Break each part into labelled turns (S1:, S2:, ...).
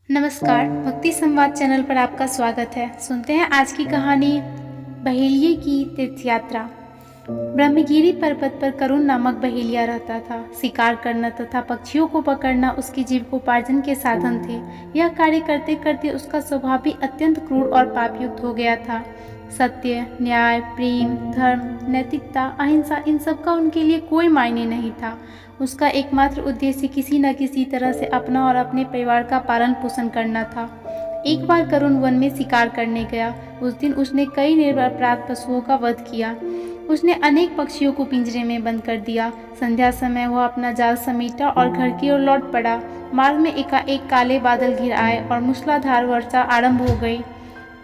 S1: नमस्कार, भक्ति संवाद चैनल पर आपका स्वागत है। सुनते हैं आज की कहानी बहेलिये की तीर्थयात्रा। ब्रह्मगिरी पर्वत पर करुण नामक बहेलिया रहता था। शिकार करना तथा पक्षियों को पकड़ना उसकी जीविकोपार्जन के साधन थे। यह कार्य करते करते उसका स्वभाव भी अत्यंत क्रूर और पापयुक्त हो गया था। सत्य, न्याय, प्रेम, धर्म, नैतिकता, अहिंसा, इन सब का उनके लिए कोई मायने नहीं था। उसका एकमात्र उद्देश्य किसी न किसी तरह से अपना और अपने परिवार का पालन पोषण करना था। एक बार करुण वन में शिकार करने गया। उस दिन उसने कई निरपराध पशुओं का वध किया। उसने अनेक पक्षियों को पिंजरे में बंद कर दिया। संध्या समय वह अपना जाल समेटा और घर की ओर लौट पड़ा। मार्ग में एकाएक काले बादल घिर आए और मूसलाधार वर्षा आरंभ हो गई।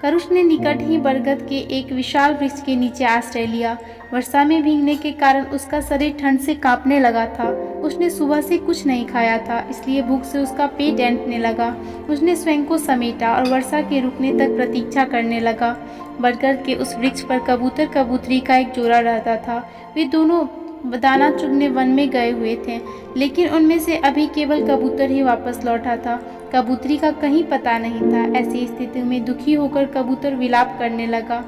S1: करुष ने निकट ही बरगद के एक विशाल वृक्ष के नीचे आश्रय लिया। वर्षा में भीगने के कारण उसका शरीर ठंड से कांपने लगा था। उसने सुबह से कुछ नहीं खाया था, इसलिए भूख से उसका पेट ऐंठने लगा। उसने स्वयं को समेटा और वर्षा के रुकने तक प्रतीक्षा करने लगा। बरगद के उस वृक्ष पर कबूतर कबूतरी का एक जोड़ा रहता था। वे दोनों दाना चुगने वन में गए हुए थे, लेकिन उनमें से अभी केवल कबूतर ही वापस लौटा था। कबूतरी का कहीं पता नहीं था। ऐसी स्थिति में दुखी होकर कबूतर विलाप करने लगा।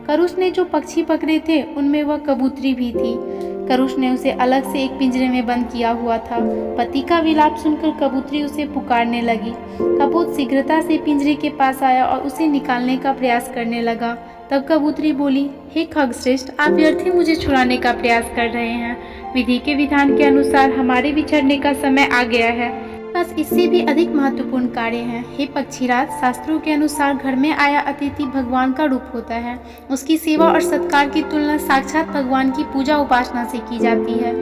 S1: करुष ने जो पक्षी पकड़े थे उनमें वह कबूतरी भी थी। करुष ने उसे अलग से एक पिंजरे में बंद किया हुआ था। पति का विलाप सुनकर कबूतरी उसे पुकारने लगी। कपूत शीघ्रता से पिंजरे के पास आया और उसे निकालने का प्रयास करने लगा। तब कबूतरी बोली, हे खगश्रेष्ठ, आप व्यर्थ ही मुझे छुड़ाने का प्रयास कर रहे हैं। विधि के विधान के अनुसार हमारे बिछड़ने का समय आ गया है। बस इससे भी अधिक महत्वपूर्ण कार्य है। हे पक्षीराज, शास्त्रों के अनुसार घर में आया अतिथि भगवान का रूप होता है। उसकी सेवा और सत्कार की तुलना साक्षात भगवान की पूजा उपासना से की जाती है।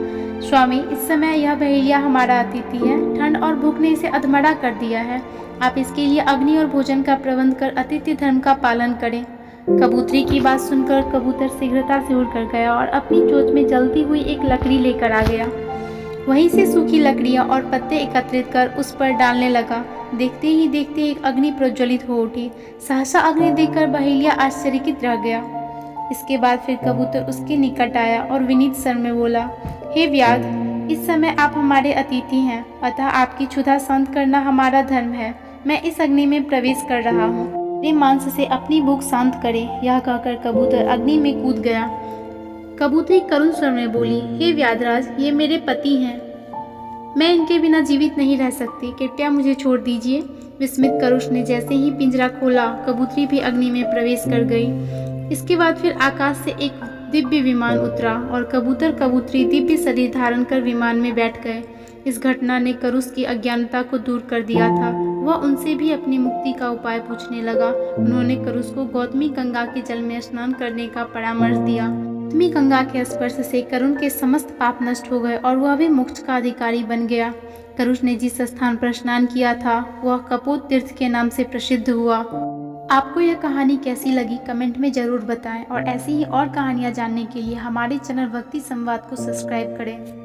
S1: स्वामी, इस समय यह बहेलिया हमारा अतिथि है। ठंड और भूख ने इसे अधमरा कर दिया है। आप इसके लिए अग्नि और भोजन का प्रबंध कर अतिथि धर्म का पालन करें। कबूतरी की बात सुनकर कबूतर शीघ्रता से उड़कर गया और अपनी चोंच में जलती हुई एक लकड़ी लेकर आ गया। वहीं से सूखी लकड़ियां और पत्ते एकत्रित कर उस पर डालने लगा। देखते ही देखते एक अग्नि प्रज्वलित हो उठी। सहसा अग्नि देखकर बहेलिया आश्चर्यचकित रह गया। इसके बाद फिर कबूतर उसके निकट आया और विनीत स्वर में बोला, हे व्याध, इस समय आप हमारे अतिथि हैं, अतः आपकी क्षुधा शांत करना हमारा धर्म है। मैं इस अग्नि में प्रवेश कर रहा हूँ। मेरे मांस से अपनी भूख शांत करे। यह कहकर कबूतर अग्नि में कूद गया। कबूतरी करुण स्वर में बोली, हे व्याधराज, ये मेरे पति हैं। मैं इनके बिना जीवित नहीं रह सकती। कृपया मुझे छोड़ दीजिए। विस्मित करुष ने जैसे ही पिंजरा खोला, कबूतरी भी अग्नि में प्रवेश कर गई। इसके बाद फिर आकाश से एक दिव्य विमान उतरा और कबूतर कबूतरी दिव्य शरीर धारण कर विमान में बैठ गए। इस घटना ने करुष की अज्ञानता को दूर कर दिया था। वह उनसे भी अपनी मुक्ति का उपाय पूछने लगा। उन्होंने करुष को गौतमी गंगा के जल में स्नान करने का परामर्श दिया। गौतमी गंगा के स्पर्श से करुण के समस्त पाप नष्ट हो गए और वह भी मोक्ष का अधिकारी बन गया। करुष ने जिस स्थान पर स्नान किया था वह कपोत तीर्थ के नाम से प्रसिद्ध हुआ। आपको यह कहानी कैसी लगी कमेंट में जरूर बताएं और ऐसी ही और कहानियां जानने के लिए हमारे चैनल भक्ति संवाद को सब्सक्राइब करें।